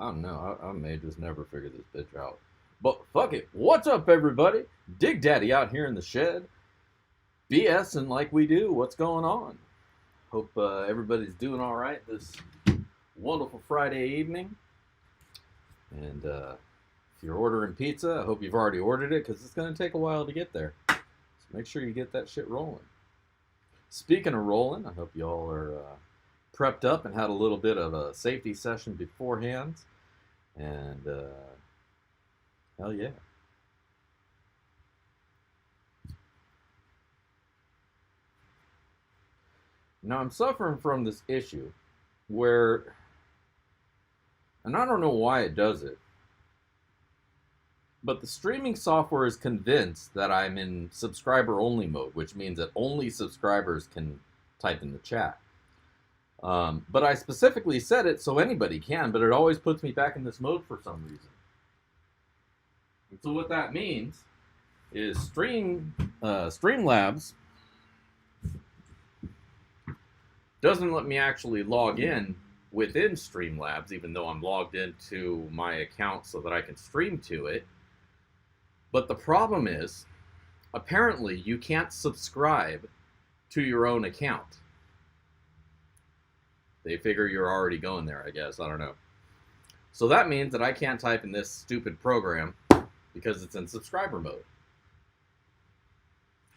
I don't know. I may just never figure this bitch out. But fuck it. What's up, everybody? Dig Daddy out here in the shed. BSing like we do. What's going on? Hope everybody's doing all right this wonderful Friday evening. And if you're ordering pizza, I hope you've already ordered it because it's going to take a while to get there. So make sure you get that shit rolling. Speaking of rolling, I hope y'all are prepped up and had a little bit of a safety session beforehand. And hell yeah. Now I'm suffering from this issue where, and I don't know why it does it, but the streaming software is convinced that I'm in subscriber only mode, which means that only subscribers can type in the chat. But I specifically set it so anybody can, but it always puts me back in this mode for some reason. And so what that means is Streamlabs doesn't let me actually log in within Streamlabs, even though I'm logged into my account so that I can stream to it. But the problem is, apparently you can't subscribe to your own account. They figure you're already going there, I guess. I don't know. So that means that I can't type in this stupid program because it's in subscriber mode.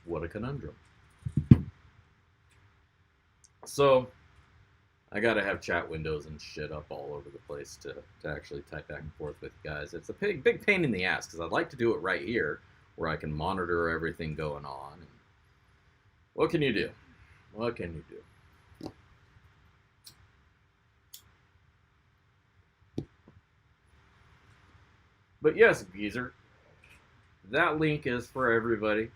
What a conundrum. So I gotta have chat windows and shit up all over the place to actually type back and forth with you guys. It's a big pain in the ass because I'd like to do it right here where I can monitor everything going on. What can you do? What can you do? But yes, geezer, that link is for everybody.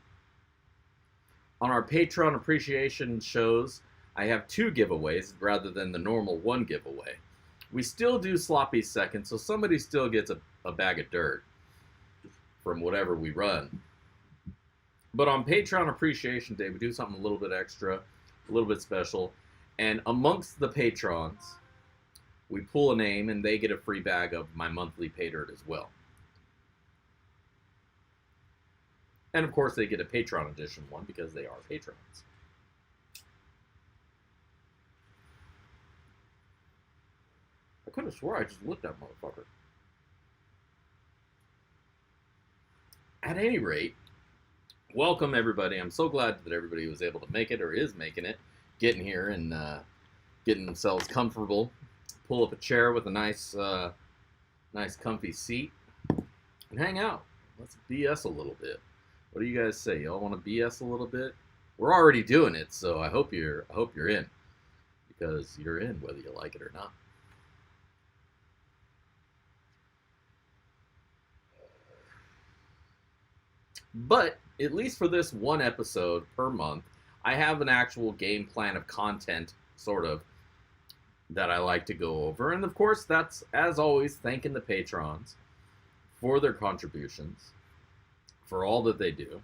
On our Patreon appreciation shows, I have 2 giveaways rather than the normal 1 giveaway. We still do sloppy seconds, so somebody still gets a bag of dirt from whatever we run. But on Patreon Appreciation Day, we do something a little bit extra, a little bit special. And amongst the patrons, we pull a name and they get a free bag of my monthly pay dirt as well. And of course, they get a Patreon edition one because they are patrons. I could have swore I just lit that motherfucker. At any rate, welcome everybody. I'm so glad that everybody was able to make it or is making it, getting here and getting themselves comfortable. Pull up a chair with a nice comfy seat and hang out. Let's BS a little bit. What do you guys say? Y'all want to BS a little bit? We're already doing it, so I hope you're in, because you're in whether you like it or not. But at least for this one episode per month, I have an actual game plan of content, sort of, that I like to go over. And of course, that's, as always, thanking the patrons for their contributions, for all that they do,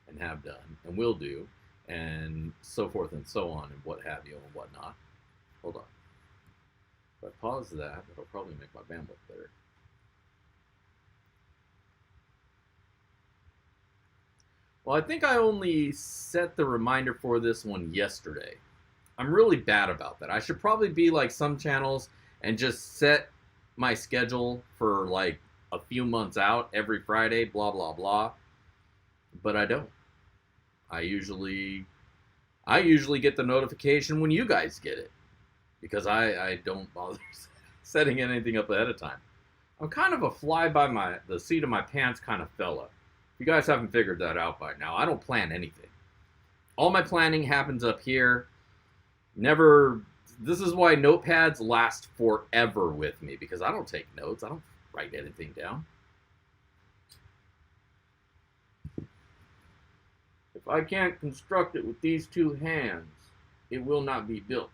and have done, and will do, and so forth and so on, and what have you, and whatnot. Hold on. If I pause that, it'll probably make my bandwidth better. Well, I think I only set the reminder for this one yesterday. I'm really bad about that. I should probably be like some channels and just set my schedule for like a few months out, every Friday, blah, blah, blah. But I don't. I usually get the notification when you guys get it, because I don't bother setting anything up ahead of time. I'm kind of a fly by the seat of my pants kind of fella. If you guys haven't figured that out by now, I don't plan anything. All my planning happens up here. Never. This is why notepads last forever with me, because I don't take notes. I don't write anything down. If I can't construct it with these 2 hands, it will not be built.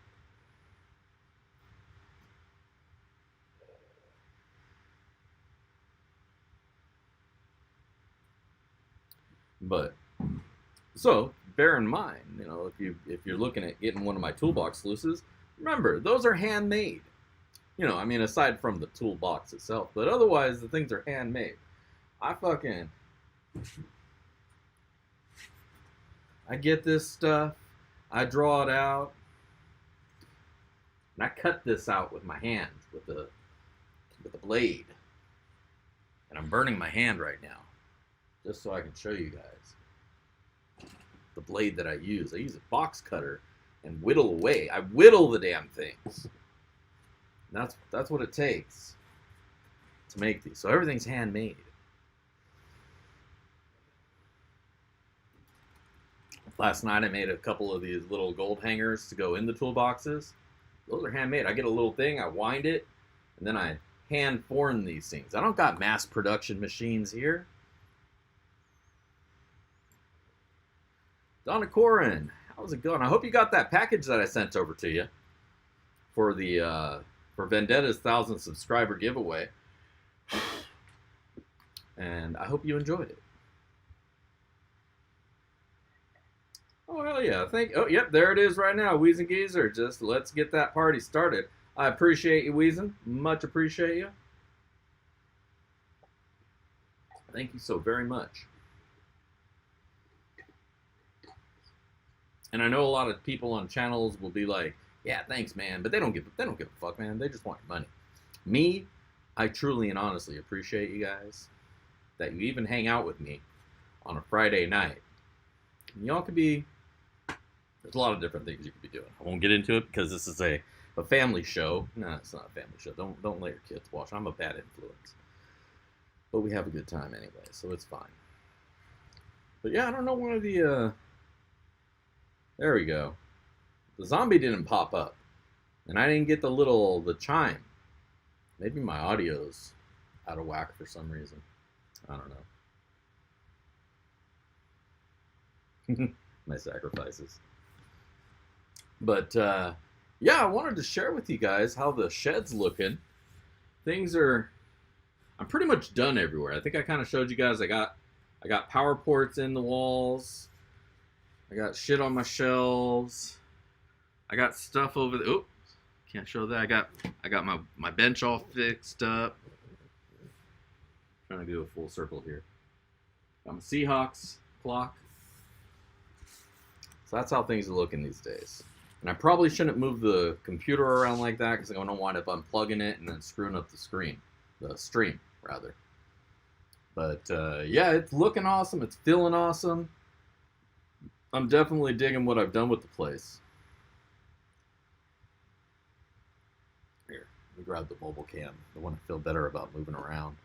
But so bear in mind, you know, if you're looking at getting one of my toolbox sluices, remember those are handmade. You know, I mean, aside from the toolbox itself, but otherwise the things are handmade. I fucking, I get this stuff, I draw it out, and I cut this out with my hands with a blade, and I'm burning my hand right now, just so I can show you guys the blade that I use. I use a box cutter and whittle away. I whittle the damn things. That's what it takes to make these. So everything's handmade. Last night I made a couple of these little gold hangers to go in the toolboxes. Those are handmade. I get a little thing, I wind it, and then I hand form these things. I don't got mass production machines here. Donna Corin, how's it going? I hope you got that package that I sent over to you for the for Vendetta's 1,000 subscriber giveaway. And I hope you enjoyed it. Oh, hell yeah. Oh, yep, there it is right now. Weezin Geezer. Just let's get that party started. I appreciate you, Weezin. Much appreciate you. Thank you so very much. And I know a lot of people on channels will be like, yeah, thanks, man. But they don't give a fuck, man. They just want your money. Me, I truly and honestly appreciate you guys. That you even hang out with me on a Friday night. Y'all could be... There's a lot of different things you could be doing. I won't get into it because this is a family show. No, it's not a family show. Don't let your kids watch. I'm a bad influence. But we have a good time anyway, so it's fine. But yeah, I don't know where the... There we go. The zombie didn't pop up. And I didn't get the chime. Maybe my audio's out of whack for some reason. I don't know. My sacrifices. But, yeah, I wanted to share with you guys how the shed's looking. Things are... I'm pretty much done everywhere. I think I kind of showed you guys I got power ports in the walls. I got shit on my shelves. I got stuff over the... Oh, can't show that. I got my bench all fixed up. Trying to do a full circle here. Got my Seahawks clock. So that's how things are looking these days. And I probably shouldn't move the computer around like that because I'm going to wind up unplugging it and then screwing up the stream, rather. But yeah, it's looking awesome. It's feeling awesome. I'm definitely digging what I've done with the place. Here, let me grab the mobile cam. I want to feel better about moving around.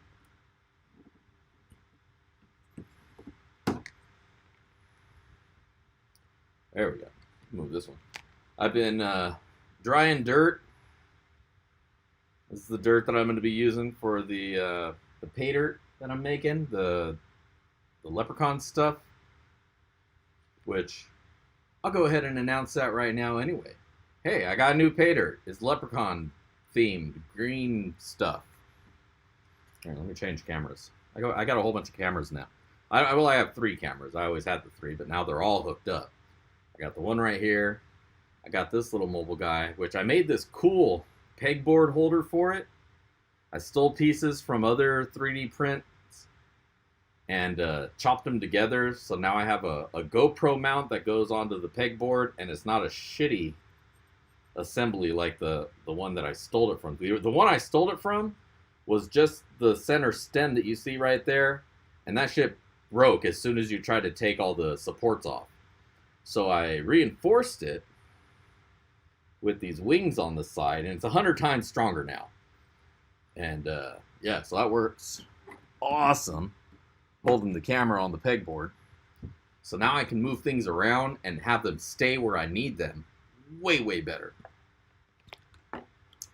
There we go. Move this one. I've been drying dirt. This is the dirt that I'm going to be using for the pay dirt that I'm making, the leprechaun stuff. Which, I'll go ahead and announce that right now anyway. Hey, I got a new pay dirt. It's leprechaun themed, green stuff. Here, let me change cameras. I got a whole bunch of cameras now. I have 3 cameras. I always had the 3, but now they're all hooked up. I got the one right here. I got this little mobile guy, which I made this cool pegboard holder for it. I stole pieces from other 3D prints and chopped them together. So now I have a GoPro mount that goes onto the pegboard, and it's not a shitty assembly like the one that I stole it from. The one I stole it from was just the center stem that you see right there, and that shit broke as soon as you tried to take all the supports off. So I reinforced it with these wings on the side, and it's 100 times stronger now. And yeah, so that works awesome, holding the camera on the pegboard. So now I can move things around and have them stay where I need them way, way better.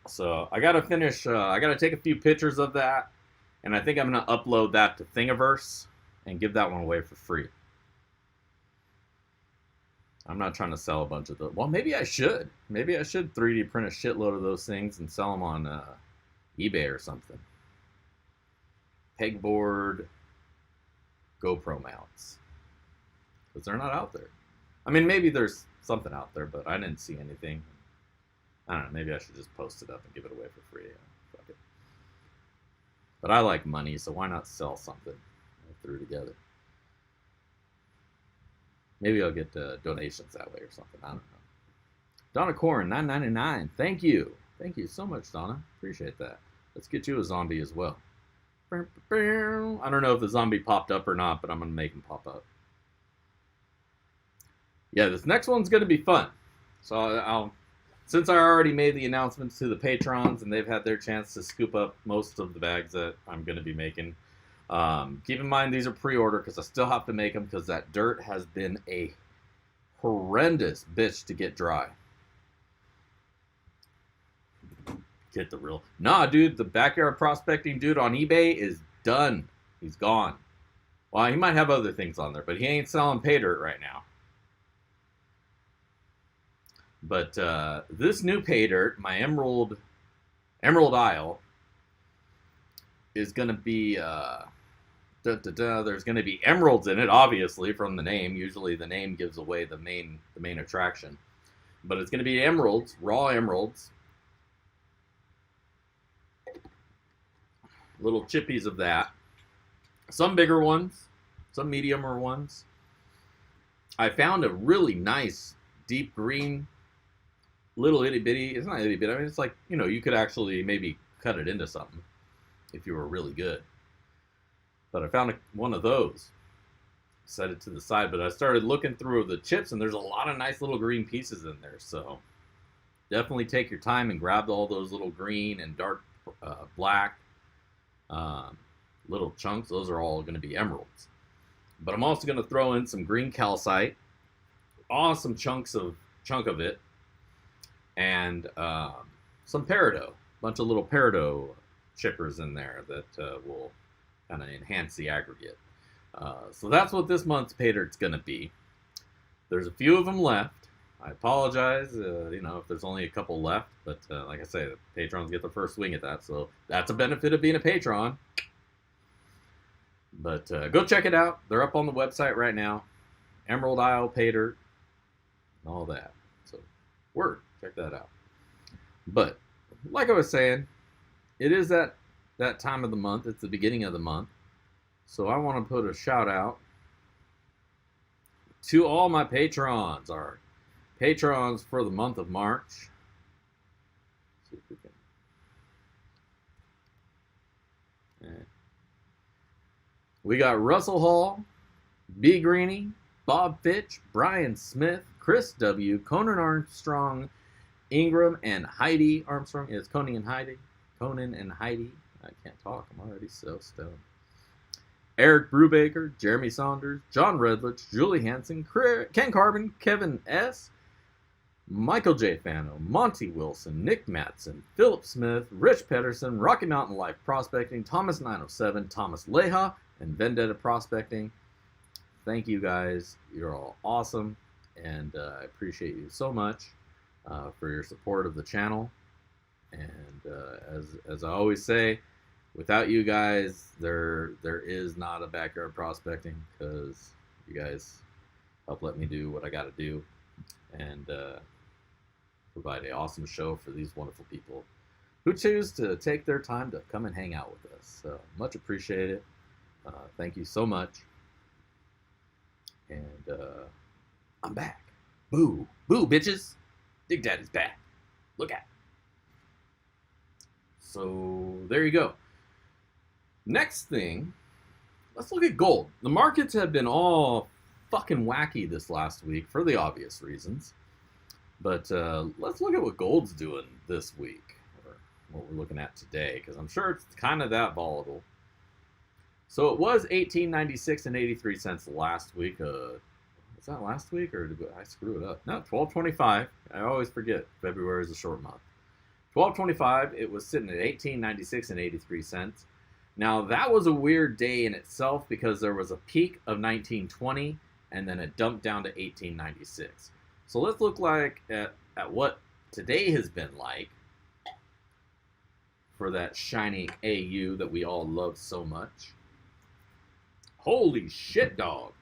So I gotta finish, I gotta take a few pictures of that, and I think I'm gonna upload that to Thingiverse and give that one away for free. I'm not trying to sell a bunch of those. Well, maybe I should. Maybe I should 3D print a shitload of those things and sell them on eBay or something. Pegboard GoPro mounts. Because they're not out there. I mean, maybe there's something out there, but I didn't see anything. I don't know. Maybe I should just post it up and give it away for free. Yeah, fuck it. But I like money, so why not sell something I threw together? Maybe I'll get donations that way or something. I don't know. Donna Corn, $9.99. Thank you. Thank you so much, Donna. Appreciate that. Let's get you a zombie as well. I don't know if the zombie popped up or not, but I'm going to make him pop up. Yeah, this next one's going to be fun. So since I already made the announcements to the patrons and they've had their chance to scoop up most of the bags that I'm going to be making, keep in mind these are pre-order because I still have to make them because that dirt has been a horrendous bitch to get dry. Get the real... Nah, dude, the backyard prospecting dude on eBay is done. He's gone. Well, he might have other things on there, but he ain't selling pay dirt right now. But this new pay dirt, my Emerald Isle, is going to be... there's going to be emeralds in it, obviously, from the name. Usually the name gives away the main attraction. But it's going to be emeralds, raw emeralds. Little chippies of that. Some bigger ones, some mediumer ones. I found a really nice deep green, little itty bitty. It's not itty bitty. I mean, it's like, you know, you could actually maybe cut it into something if you were really good. But I found one of those. Set it to the side. But I started looking through the chips, and there's a lot of nice little green pieces in there. So definitely take your time and grab all those little green and dark black little chunks. Those are all going to be emeralds. But I'm also going to throw in some green calcite, awesome chunk of it, and some peridot, a bunch of little peridot chippers in there that will kind of enhance the aggregate. So that's what this month's pay dirt's going to be. There's a few of them left. I apologize, you know, if there's only a couple left, but like I say, the patrons get the first swing at that, so that's a benefit of being a patron. But go check it out. They're up on the website right now. Emerald Isle pay dirt, and all that. So, word, check that out. But like I was saying, it is that time of the month. It's the beginning of the month, so I want to put a shout out to all my patrons. Our patrons for the month of March. Let's see if we can. We got Russell Hall, B. Greeny, Bob Fitch, Brian Smith, Chris W., Conan Armstrong, Ingram, and Heidi Armstrong. It's Conan and Heidi. Conan and Heidi. I can't talk. I'm already so stoned. Eric Brubaker, Jeremy Saunders, John Redlich, Julie Hansen, Ken Carbon, Kevin S., Michael J. Fano, Monty Wilson, Nick Matson, Philip Smith, Rich Pedersen, Rocky Mountain Life Prospecting, Thomas 907, Thomas Leha, and Vendetta Prospecting. Thank you guys. You're all awesome, and I appreciate you so much for your support of the channel. And as I always say, without you guys, there is not a backyard prospecting, because you guys help let me do what I got to do and provide an awesome show for these wonderful people who choose to take their time to come and hang out with us. So much appreciated. Thank you so much. And I'm back. Boo. Boo, bitches. Big Daddy's back. Look at it. So there you go. Next thing, let's look at gold. The markets have been all fucking wacky this last week for the obvious reasons. But let's look at what gold's doing this week, or what we're looking at today, because I'm sure it's kind of that volatile. So it was $18.96 and 83 cents last week. Was that last week, or did I screw it up? No, $12.25. I always forget. February is a short month. $12.25. It was sitting at $18.96 and 83 cents. Now that was a weird day in itself, because there was a peak of 1920 and then it dumped down to $18.96. So let's look at what today has been like for that shiny AU that we all love so much. Holy shit, dog.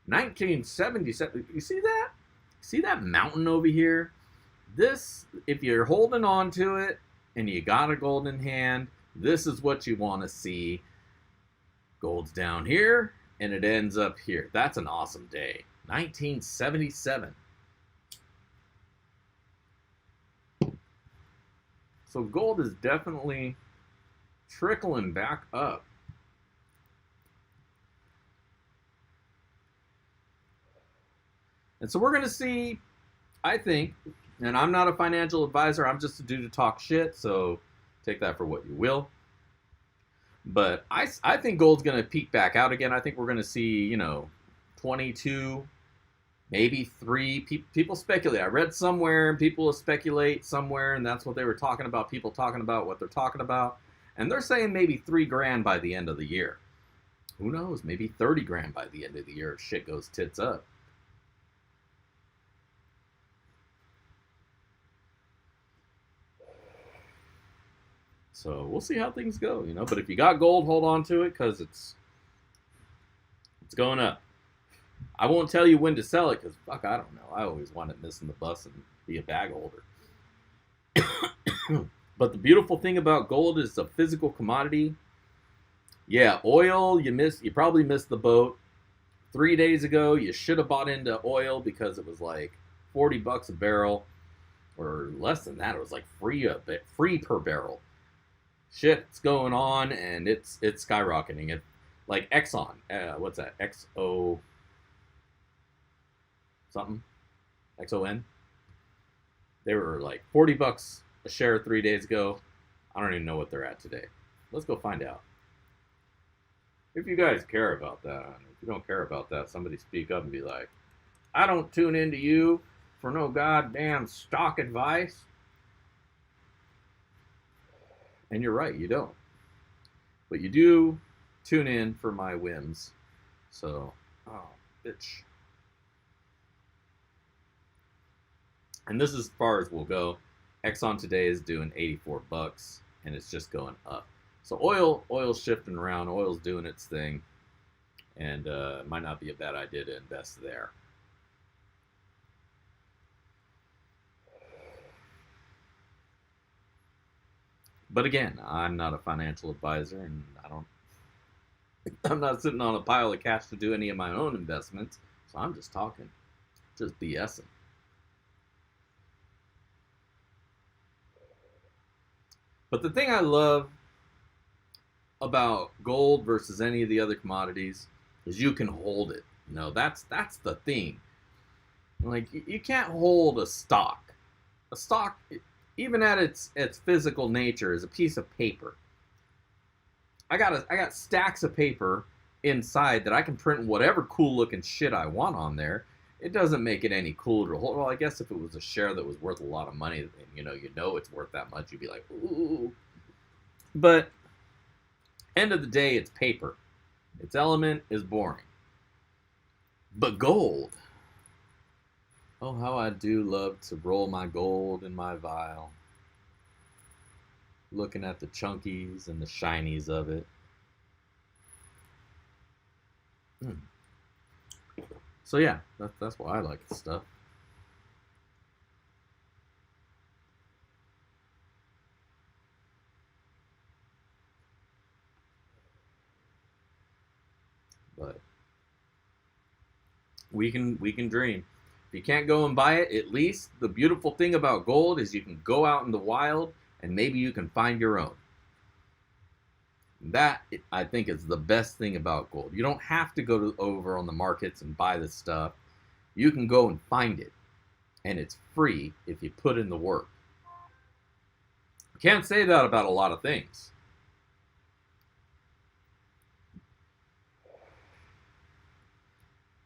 1977. You see that? See that mountain over here? this, if you're holding on to it and you got a gold in hand, this is what you want to see. Gold's down here and it ends up here. That's an awesome day. 1977. So gold is definitely trickling back up. And so we're going to see, I think, and I'm not a financial advisor, I'm just a dude to talk shit, so take that for what you will. But I think gold's going to peak back out again. I think we're going to see, 22, maybe 3. People speculate. I read somewhere, people speculate somewhere, and that's what they were talking about. People talking about what they're talking about. And they're saying maybe 3 grand by the end of the year. Who knows? Maybe 30 grand by the end of the year if shit goes tits up. So we'll see how things go, But if you got gold, hold on to it because it's going up. I won't tell you when to sell it because, fuck, I don't know. I always wanted missing the bus and be a bag holder. But the beautiful thing about gold is it's a physical commodity. Yeah, oil, you probably missed the boat. 3 days ago, you should have bought into oil because it was like $40 a barrel. Or less than that. It was like free per barrel. Shit's going on and it's skyrocketing. It like Exxon, what's that? XO something, XON. They were like $40 a share 3 days ago. I don't even know what they're at today. Let's go find out. If you guys care about that, if you don't care about that, somebody speak up and be like, I don't tune into you for no goddamn stock advice. And you're right, you don't. But you do tune in for my whims. So, oh, bitch. And this is as far as we'll go. Exxon today is doing $84, and it's just going up. So oil's shifting around. Oil's doing its thing. And it might not be a bad idea to invest there. But again, I'm not a financial advisor, and I'm not sitting on a pile of cash to do any of my own investments, so I'm just talking, just BSing. But the thing I love about gold versus any of the other commodities is you can hold it. That's the thing. Like, you can't hold a stock. A stock, even at its physical nature, is a piece of paper. I got stacks of paper inside that I can print whatever cool looking shit I want on there. It doesn't make it any cooler to hold. Well, I guess if it was a share that was worth a lot of money, and you know it's worth that much, you'd be like, ooh. But end of the day, it's paper. Its element is boring. But gold. Oh, how I do love to roll my gold in my vial. Looking at the chunkies and the shinies of it. So yeah, that's why I like the stuff. But we can dream. If you can't go and buy it, at least the beautiful thing about gold is you can go out in the wild and maybe you can find your own. That, I think, is the best thing about gold. You don't have to go over on the markets and buy this stuff. You can go and find it. And it's free if you put in the work. Can't say that about a lot of things.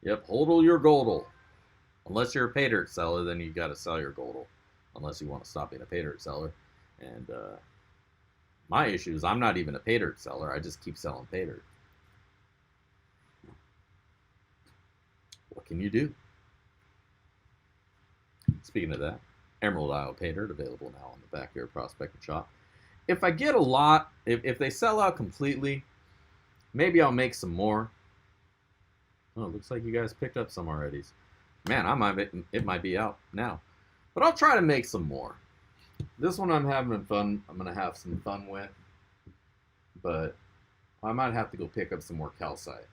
Yep, hodl your goldle. Unless you're a pay dirt seller, then you got to sell your goldle. Unless you want to stop being a pay dirt seller. And my issue is I'm not even a pay dirt seller. I just keep selling pay dirt. What can you do? Speaking of that, Emerald Isle pay dirt available now on the Backyard Prospecting Shop. If I get a lot, if they sell out completely, maybe I'll make some more. Oh, it looks like you guys picked up some already. Man, it might be out now. But I'll try to make some more. This one I'm having fun. I'm going to have some fun with. But I might have to go pick up some more calcite.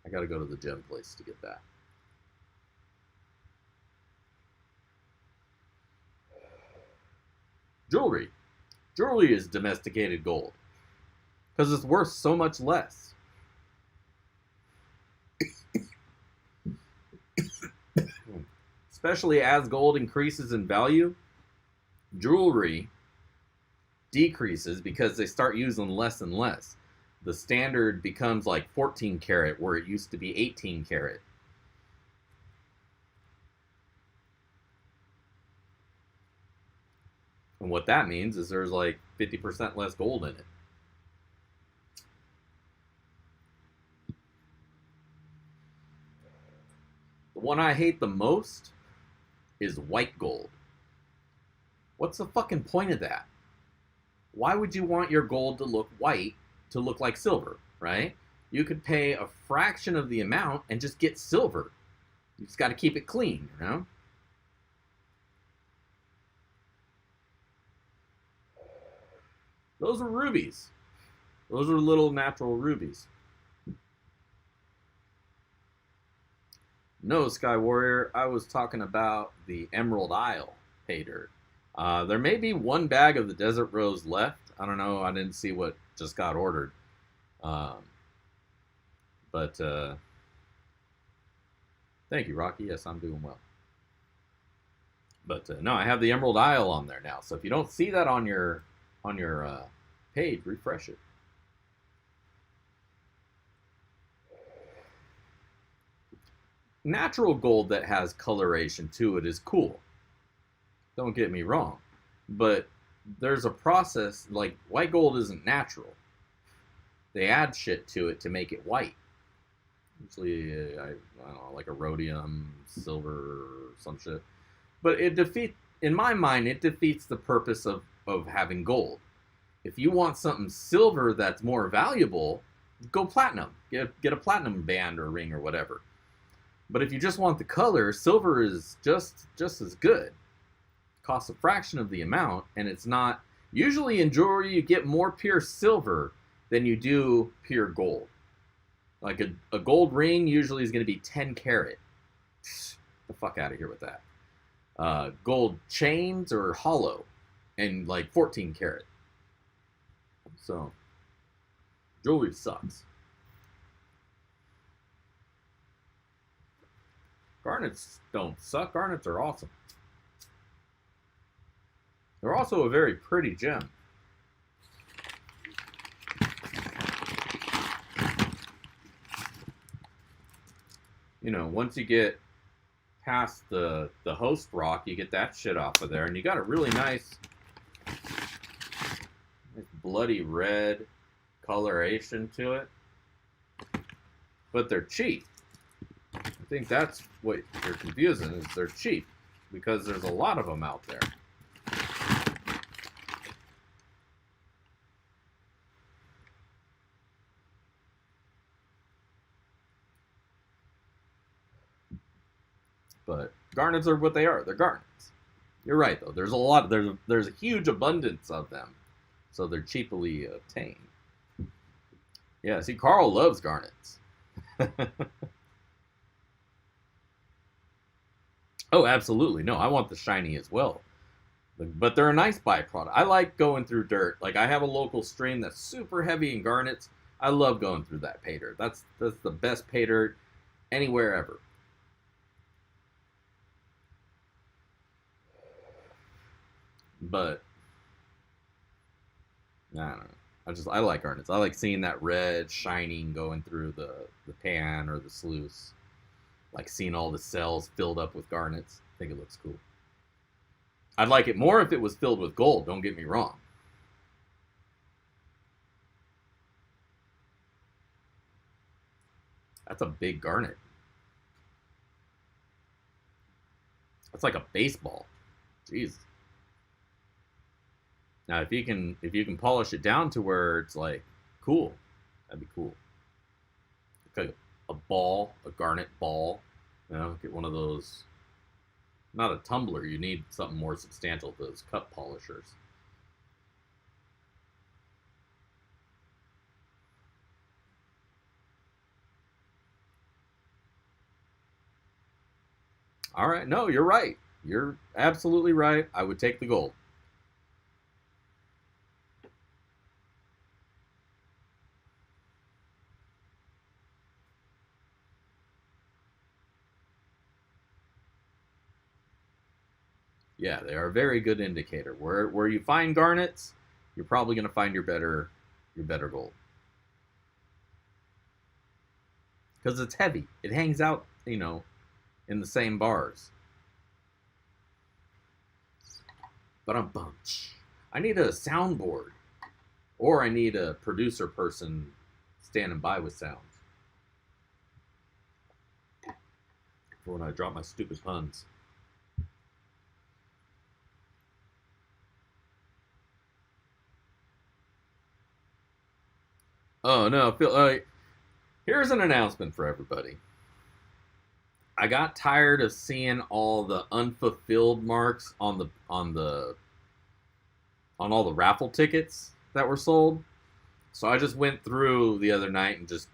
I got to go to the gem place to get that. Jewelry. Jewelry is domesticated gold. Because it's worth so much less. Especially as gold increases in value, jewelry decreases because they start using less and less. The standard becomes like 14 karat where it used to be 18 karat. And what that means is there's like 50% less gold in it. The one I hate the most is white gold. What's the fucking point of that? Why would you want your gold to look white to look like silver, right? You could pay a fraction of the amount and just get silver. You just got to keep it clean, you know? Those are rubies. Those are little natural rubies. No, Sky Warrior, I was talking about the Emerald Isle pay dirt. There may be one bag of the Desert Rose left. I don't know. I didn't see what just got ordered. But thank you, Rocky. Yes, I'm doing well. But no, I have the Emerald Isle on there now. So if you don't see that on your page, refresh it. Natural gold that has coloration to it is cool. Don't get me wrong. But there's a process, like white gold isn't natural. They add shit to it to make it white. Usually, I don't know, like a rhodium, silver, or some shit. But in my mind, it defeats the purpose of having gold. If you want something silver that's more valuable, go platinum. Get a platinum band or ring or whatever. But if you just want the color, silver is just as good. Costs a fraction of the amount, and it's not. Usually in jewelry, you get more pure silver than you do pure gold. Like a gold ring usually is going to be 10 karat. The fuck out of here with that. Gold chains are hollow and like 14 karat. So, jewelry sucks. Garnets don't suck. Garnets are awesome. They're also a very pretty gem. You know, once you get past the host rock, you get that shit off of there, and you got a really nice bloody red coloration to it. But they're cheap. I think that's what you're confusing, is they're cheap. Because there's a lot of them out there. But garnets are what they are. They're garnets. You're right, though. There's a huge abundance of them. So they're cheaply obtained. Yeah, see, Carl loves garnets. Oh, absolutely. No, I want the shiny as well. But they're a nice byproduct. I like going through dirt. Like, I have a local stream that's super heavy in garnets. I love going through that pay dirt. That's the best pay dirt anywhere ever. But I don't know. I like garnets. I like seeing that red shining going through the pan or the sluice. Like seeing all the cells filled up with garnets. I think it looks cool. I'd like it more if it was filled with gold, don't get me wrong. That's a big garnet. That's like a baseball. Jeez. Now if you can polish it down to where it's like cool, that'd be cool. Like a ball, a garnet ball. You know, get one of those not a tumbler. You need something more substantial, those cup polishers. All right. No, you're right. You're absolutely right. I would take the gold. Yeah, they are a very good indicator. Where you find garnets, you're probably going to find your better gold because it's heavy. It hangs out, in the same bars. But I'm bunch. I need a soundboard, or I need a producer person standing by with sounds for when I drop my stupid puns. Oh no, here's an announcement for everybody. I got tired of seeing all the unfulfilled marks on all the raffle tickets that were sold. So I just went through the other night and just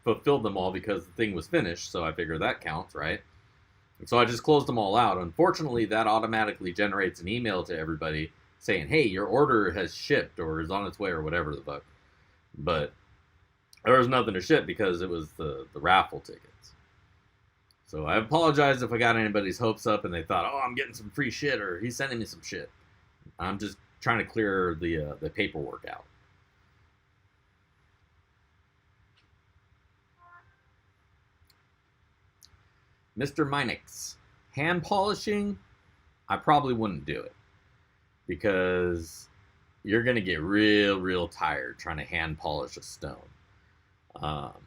fulfilled them all because the thing was finished. So I figured that counts, right? And so I just closed them all out. Unfortunately, that automatically generates an email to everybody saying, "Hey, your order has shipped or is on its way," or whatever the fuck. But there was nothing to ship because it was the raffle tickets. So I apologize if I got anybody's hopes up and they thought, "Oh, I'm getting some free shit," or "He's sending me some shit." I'm just trying to clear the paperwork out. Mr. Minix, hand polishing, I probably wouldn't do it because you're gonna get real tired trying to hand polish a stone. Um,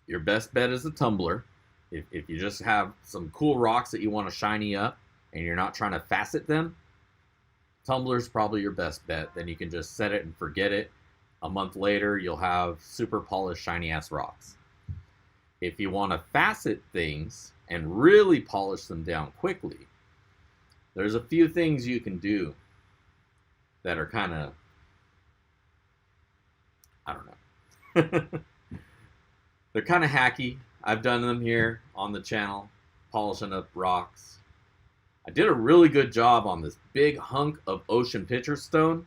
your best bet is a tumbler. If you just have some cool rocks that you want to shiny up and you're not trying to facet them, tumbler's probably your best bet. Then you can just set it and forget it. A month later, you'll have super polished, shiny ass rocks. If you want to facet things and really polish them down quickly, there's a few things you can do that are kind of, I don't know. They're kind of hacky. I've done them here on the channel, polishing up rocks. I did a really good job on this big hunk of ocean pitcher stone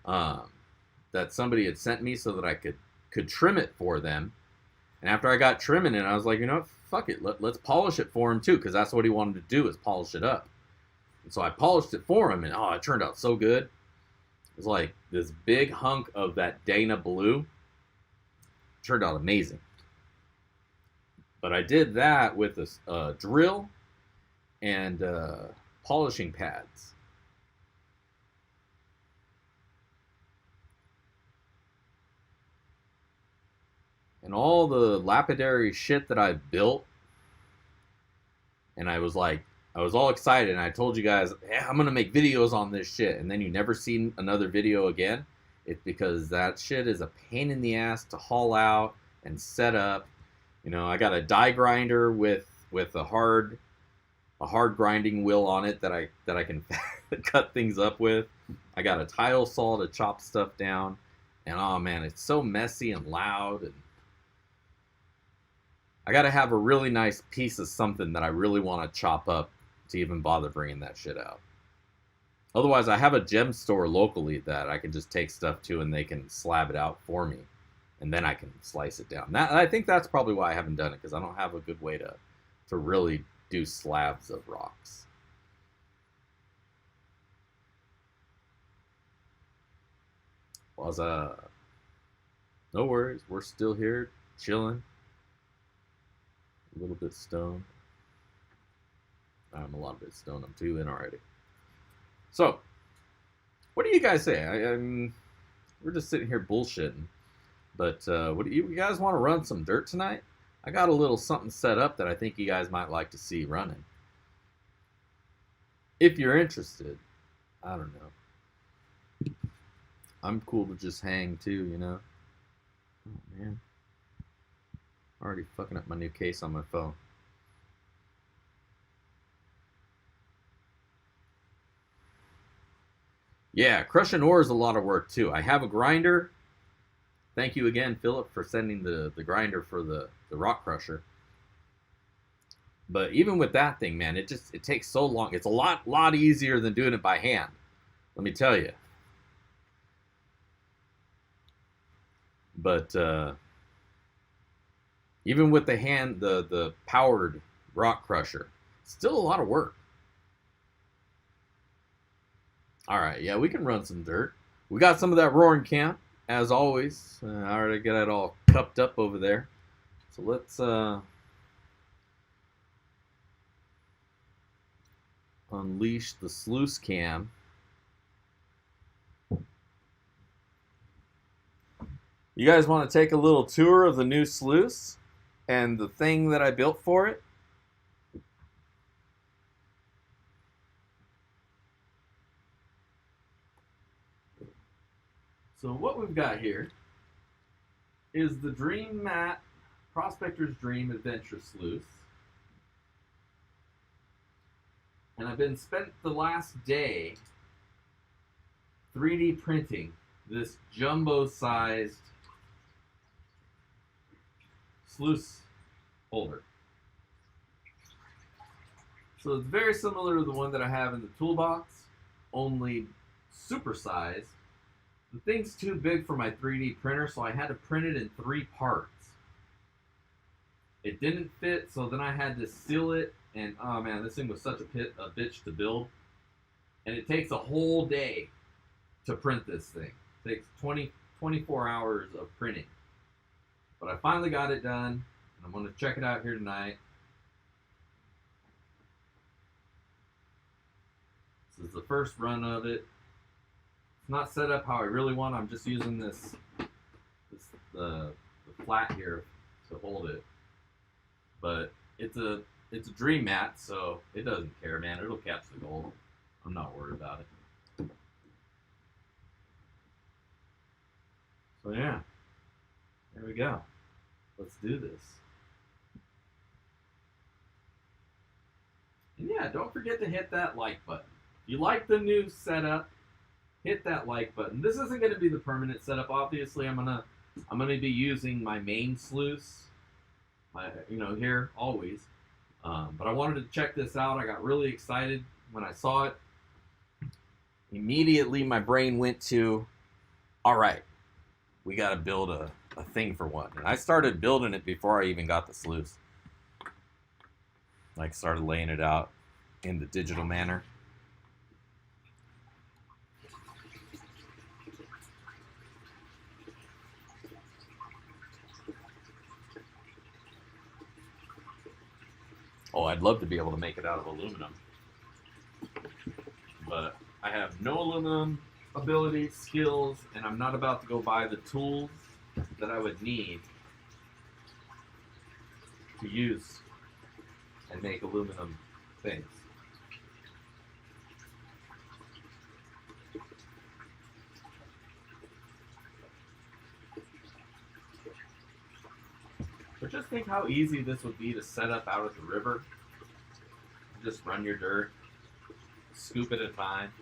that somebody had sent me so that I could trim it for them. And after I got trimming it, I was like, you know what? Fuck it. Let's polish it for him too, because that's what he wanted to do, is polish it up. And so I polished it for him, and oh, it turned out so good. It was like this big hunk of that Dana blue. It turned out amazing. But I did that with a drill and polishing pads. And all the lapidary shit that I built, and I was all excited, and I told you guys, hey, I'm gonna make videos on this shit, and then you never seen another video again. It's because that shit is a pain in the ass to haul out and set up. I got a die grinder with a hard grinding wheel on it that I can cut things up with. I got a tile saw to chop stuff down, and oh man, it's so messy and loud, and I got to have a really nice piece of something that I really want to chop up to even bother bringing that shit out. Otherwise, I have a gem store locally that I can just take stuff to, and they can slab it out for me, and then I can slice it down. I think that's probably why I haven't done it, because I don't have a good way to really do slabs of rocks. No worries, we're still here, chilling. A little bit stoned. I'm a lot bit stoned. I'm 2 in already. So, what do you guys say? We're just sitting here bullshitting. But what do you guys want to run some dirt tonight? I got a little something set up that I think you guys might like to see running. If you're interested, I don't know. I'm cool to just hang too, Oh man. Already fucking up my new case on my phone. Yeah, crushing ore is a lot of work too. I have a grinder. Thank you again, Philip, for sending the grinder for the rock crusher. But even with that thing, man, it takes so long. It's a lot easier than doing it by hand. Let me tell you. But even with the powered rock crusher, still a lot of work. All right, yeah, we can run some dirt. We got some of that roaring camp, as always. I already got it all cupped up over there. So let's unleash the sluice cam. You guys want to take a little tour of the new sluice and the thing that I built for it? So what we've got here is the Dream Mat Prospector's Dream Adventure Sluice. And I've been spent the last day 3D printing this jumbo-sized sluice holder. So it's very similar to the one that I have in the toolbox, only supersized. The thing's too big for my 3D printer, so I had to print it in 3 parts. It didn't fit, so then I had to seal it, and oh man, this thing was such a bitch to build. And it takes a whole day to print this thing. It takes 24 hours of printing. But I finally got it done, and I'm going to check it out here tonight. This is the first run of it. It's not set up how I really want. I'm just using the flat here to hold it. But it's a dream mat, so it doesn't care, man. It'll catch the gold. I'm not worried about it. So yeah, there we go. Let's do this. And yeah, don't forget to hit that like button. If you like the new setup, hit that like button. This isn't going to be the permanent setup. Obviously, I'm gonna be using my main sluice, here always. But I wanted to check this out. I got really excited when I saw it. Immediately, my brain went to, all right, we got to build a thing for one. And I started building it before I even got the sluice. Like, started laying it out in the digital manner. Oh, I'd love to be able to make it out of aluminum. But I have no aluminum ability, skills, and I'm not about to go buy the tools that I would need to use and make aluminum things. But just think how easy this would be to set up out at the river. Just run your dirt, scoop at a time.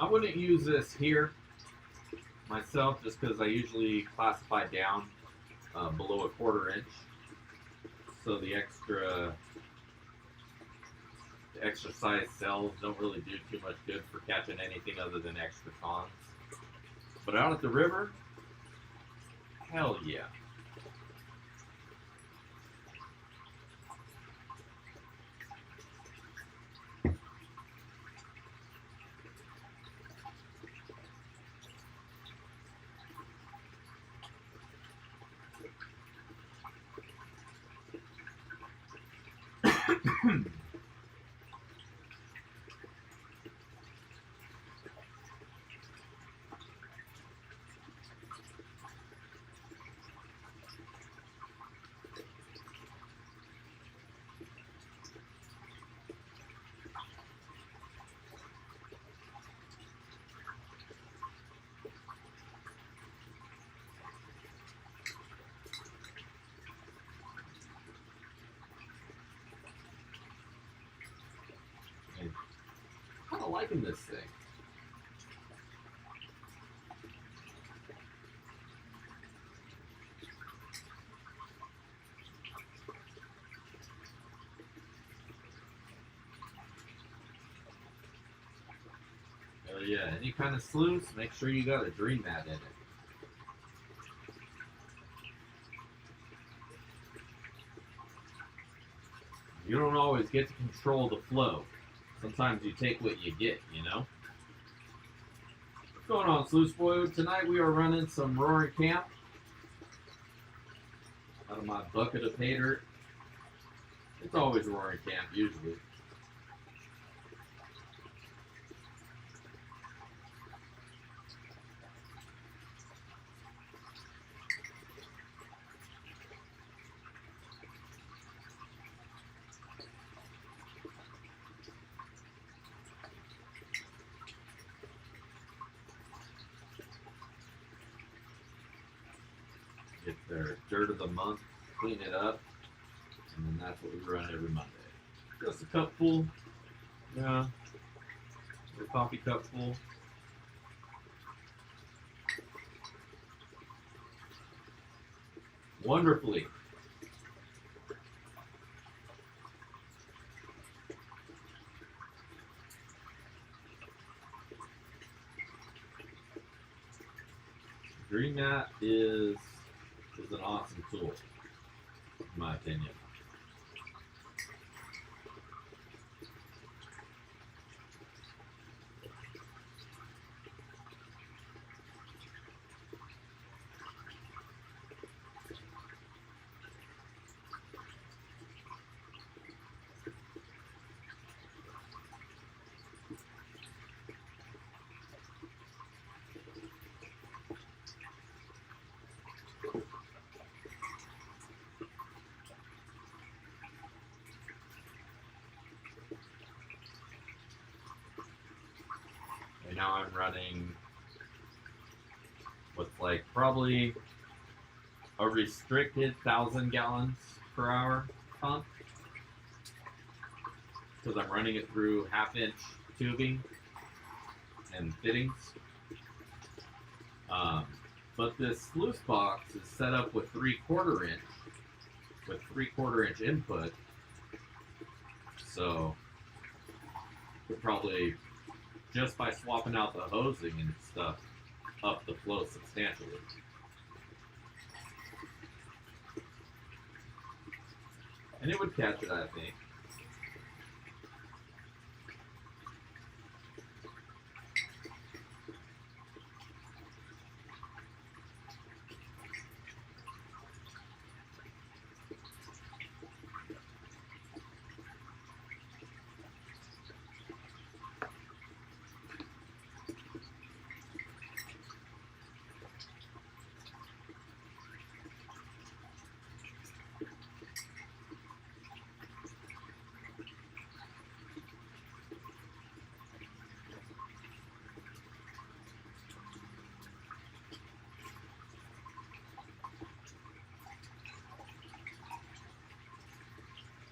I wouldn't use this here myself just because I usually classify down below a 1/4 inch. So the extra size cells don't really do too much good for catching anything other than extra cons. But out at the river, hell yeah. liking this thing. Oh yeah, any kind of sluice, make sure you got a dream mat in it. You don't always get to control the flow. Sometimes you take what you get, you know? What's going on, Sluice Boy? Tonight we are running some Roaring Camp out of my bucket of pay dirt. It's always Roaring Camp, usually. Get their dirt of the month, clean it up, and then that's what we run every Monday. Just a cup full. Yeah. A coffee cup full. Wonderfully. Dream Mat is an awesome tool, in my opinion. And now I'm running what's like probably a restricted 1,000 gallons per hour pump, because I'm running it through 1/2-inch tubing and fittings. But this sluice box is set up with 3/4 inch input, so could probably, just by swapping out the hosing and stuff, up the flow substantially. And it would catch it, I think.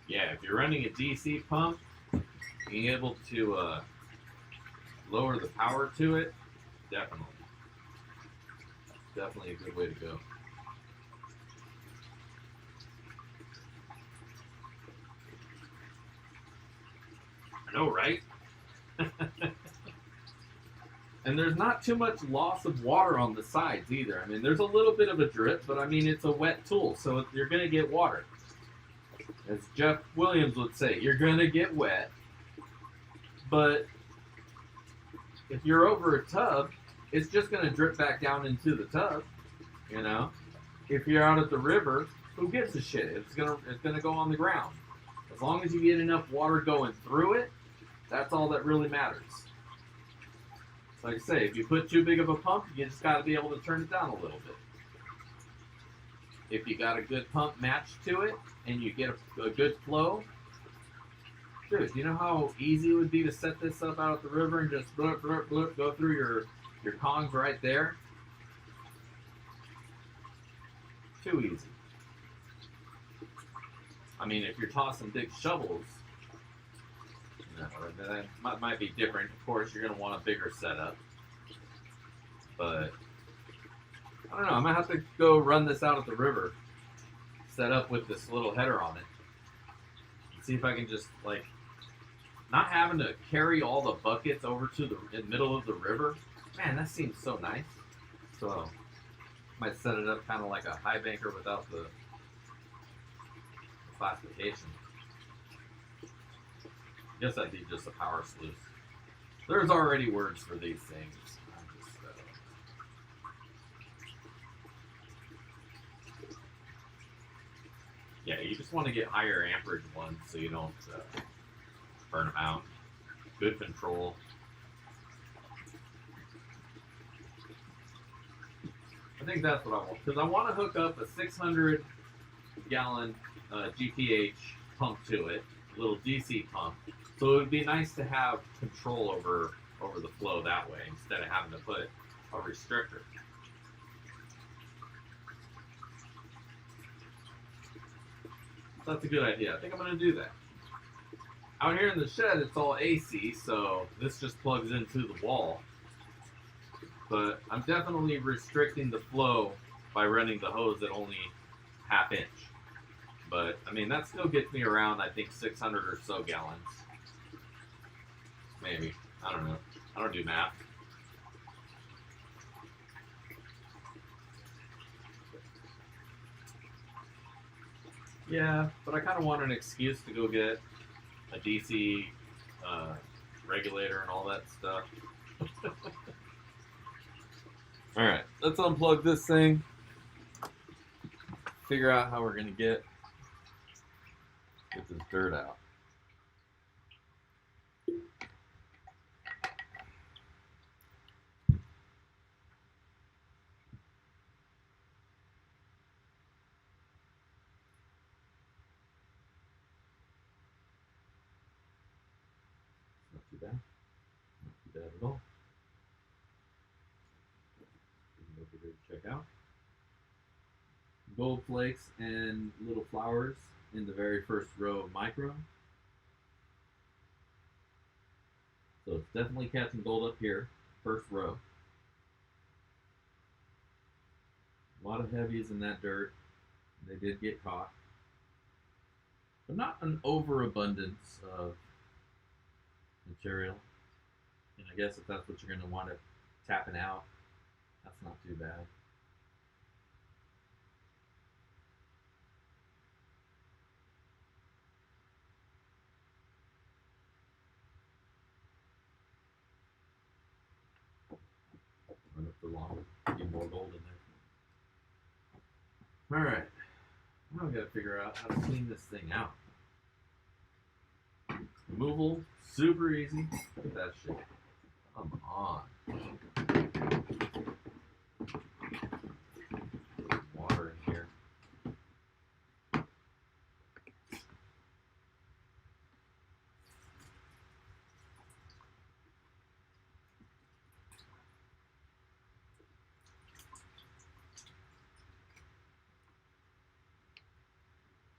Yeah, if you're running a DC pump, being able to lower the power to it, definitely a good way to go. I know, right? And there's not too much loss of water on the sides either. I mean, there's a little bit of a drip, but I mean, it's a wet tool, so you're going to get water. As Jeff Williams would say, you're going to get wet. But if you're over a tub, it's just going to drip back down into the tub, you know? If you're out at the river, who gives a shit? It's gonna go on the ground. As long as you get enough water going through it, that's all that really matters. Like I say, if you put too big of a pump, you just got to be able to turn it down a little bit. If you got a good pump matched to it, and you get a good flow, dude, you know how easy it would be to set this up out at the river and just blurp, blurp, blurp, go through your congs right there? Too easy. I mean, if you're tossing big shovels, you know, that might be different. Of course, you're going to want a bigger setup. But, I don't know. I might have to go run this out at the river. Set up with this little header on it. And see if I can just, like, not having to carry all the buckets over to the middle of the river. Man, that seems so nice. So, I might set it up kind of like a high banker without the classification. I guess that'd be just a power sluice. There's already words for these things. I'm just, yeah, you just want to get higher amperage ones so you don't burn them out. Good control. I think that's what I want, because I want to hook up a 600 gallon GPH pump to it, a little DC pump. So it would be nice to have control over the flow that way instead of having to put a restrictor. That's a good idea. I think I'm going to do that. Out here in the shed, it's all AC, so this just plugs into the wall. But I'm definitely restricting the flow by running the hose at only ½ inch. But, I mean, that still gets me around, I think, 600 or so gallons. Maybe. I don't know. I don't do math. Yeah, but I kind of want an excuse to go get a DC regulator and all that stuff. Alright, let's unplug this thing. Figure out how we're going to get this dirt out. Not too bad. Not too bad at all. Over here to check out. Gold flakes and little flowers in the very first row of micro. So it's definitely catching gold up here, first row. A lot of heavies in that dirt. They did get caught. But not an overabundance of material. And I guess if that's what you're going to want it tapping out, that's not too bad. Run up the long, get more gold in there. Alright, now we gotta figure out how to clean this thing out. Removal, super easy. Look at that shit. Come on. Water in here.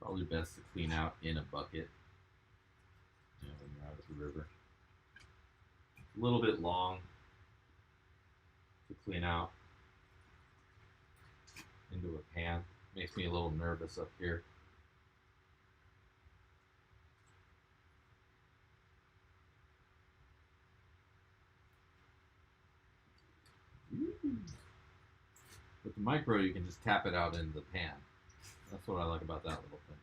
Probably best to clean out in a bucket, you know, when you're out at the river. It's a little bit long to clean out into a pan. Makes me a little nervous up here. With the micro, you can just tap it out into the pan. That's what I like about that little thing.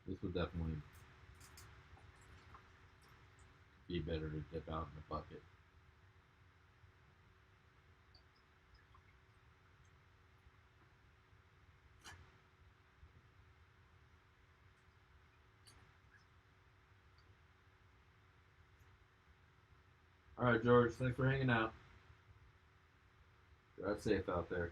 This would definitely be better to dip out in a bucket. All right, George, thanks for hanging out. Drive safe out there.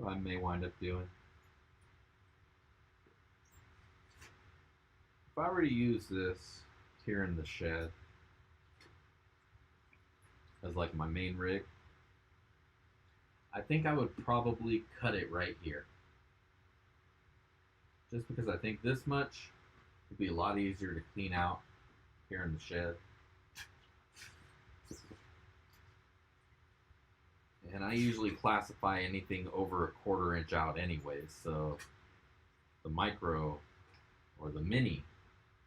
I may wind up doing. If I were to use this here in the shed as like my main rig, I think I would probably cut it right here. Just because I think this much would be a lot easier to clean out here in the shed. And I usually classify anything over a 1/4 inch out anyways, so the micro or the mini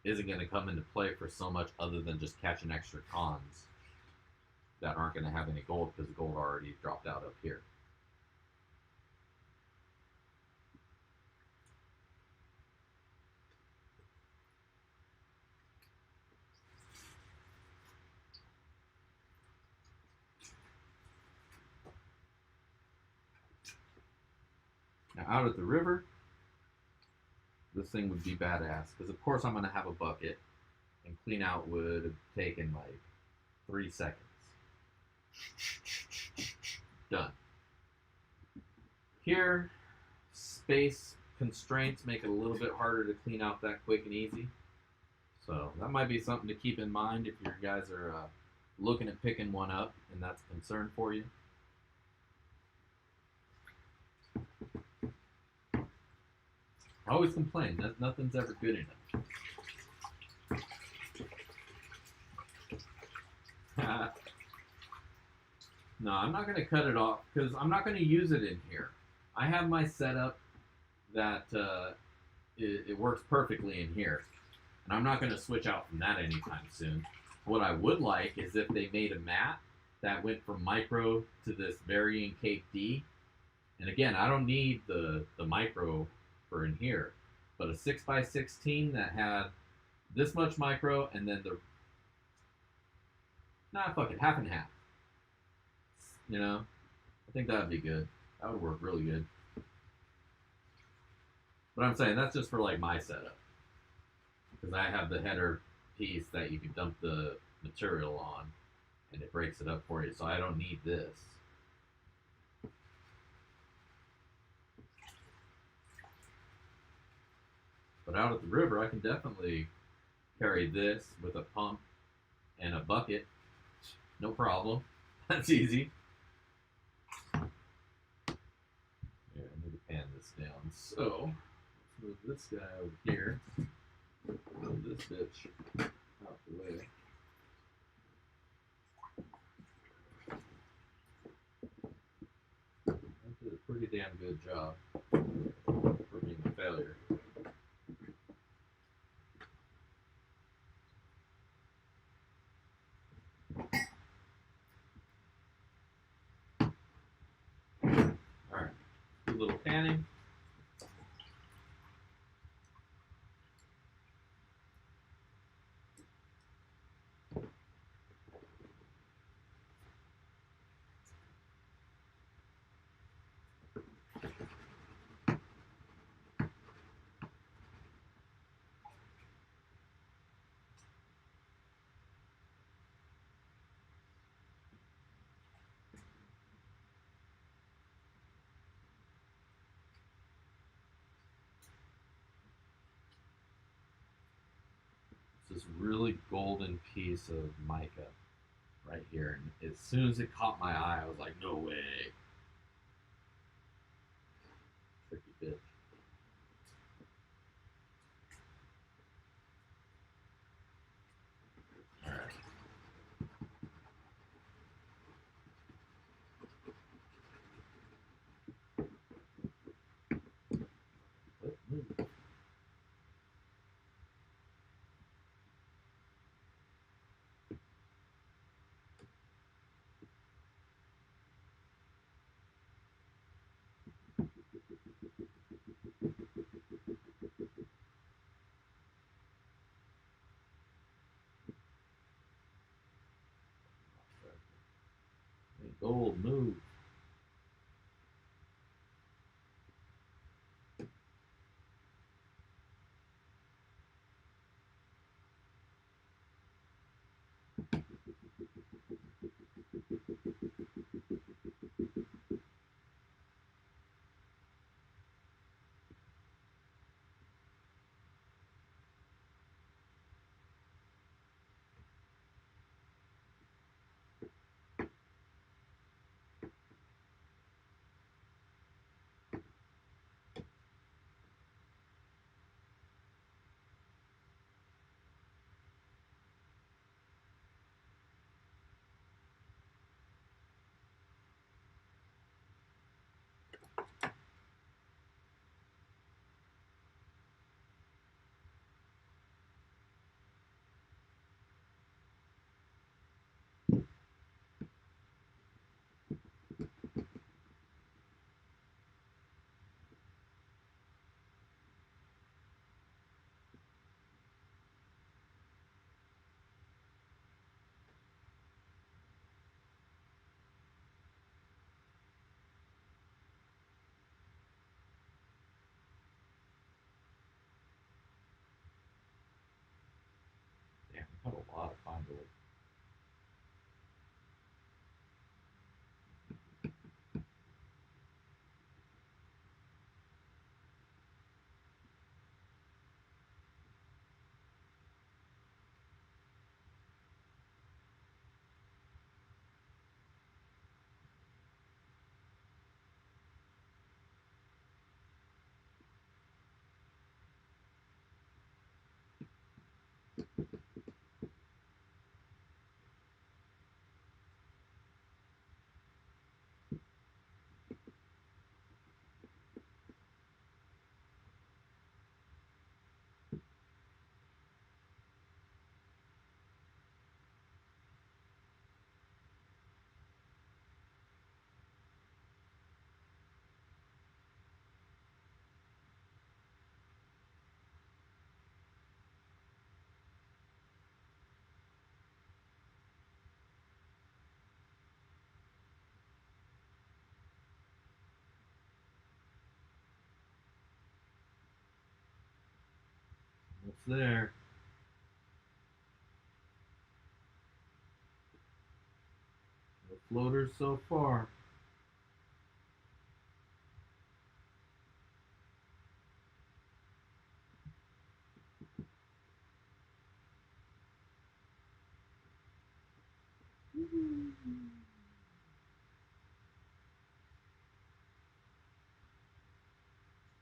isn't going to come into play for so much other than just catching extra cons that aren't going to have any gold because the gold already dropped out up here. Now out at the river, this thing would be badass because of course I'm going to have a bucket, and clean out would have taken like 3 seconds. Done. Here, space constraints make it a little bit harder to clean out that quick and easy. So that might be something to keep in mind if you guys are looking at picking one up and that's a concern for you. I always complain that nothing's ever good enough. No, I'm not going to cut it off because I'm not going to use it in here. I have my setup that it works perfectly in here. And I'm not going to switch out from that anytime soon. What I would like is if they made a mat that went from micro to this varying Cape D. And again, I don't need the micro for in here. But a 6x16 that had this much micro and then the... Nah, fuck it, half and half. You know? I think that would be good. That would work really good. But I'm saying that's just for like my setup. Because I have the header piece that you can dump the material on and it breaks it up for you, so I don't need this. But out at the river, I can definitely carry this with a pump and a bucket. No problem. That's easy. Here, I need to pan this down. So, let's move this guy over here. Move this bitch out the way. That did a pretty damn good job for being a failure. Alright, a little panning. This really golden piece of mica right here, and as soon as it caught my eye, I was like, no way. Tricky bitch. Alright. Let's move. Gold, move. Got a lot of pine wood. What's there? No floaters so far. Turn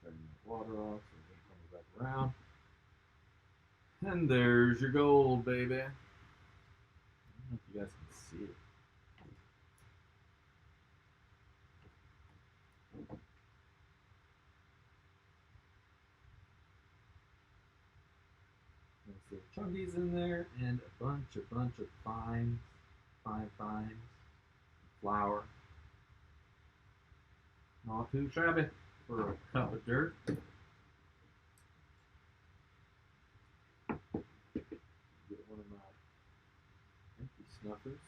that water off so it comes back around. And there's your gold, baby. I don't know if you guys can see it. There's the chunkies in there and a bunch of fines, fines, flour. Not too shabby for a cup of dirt. Get one of my empty snuffers.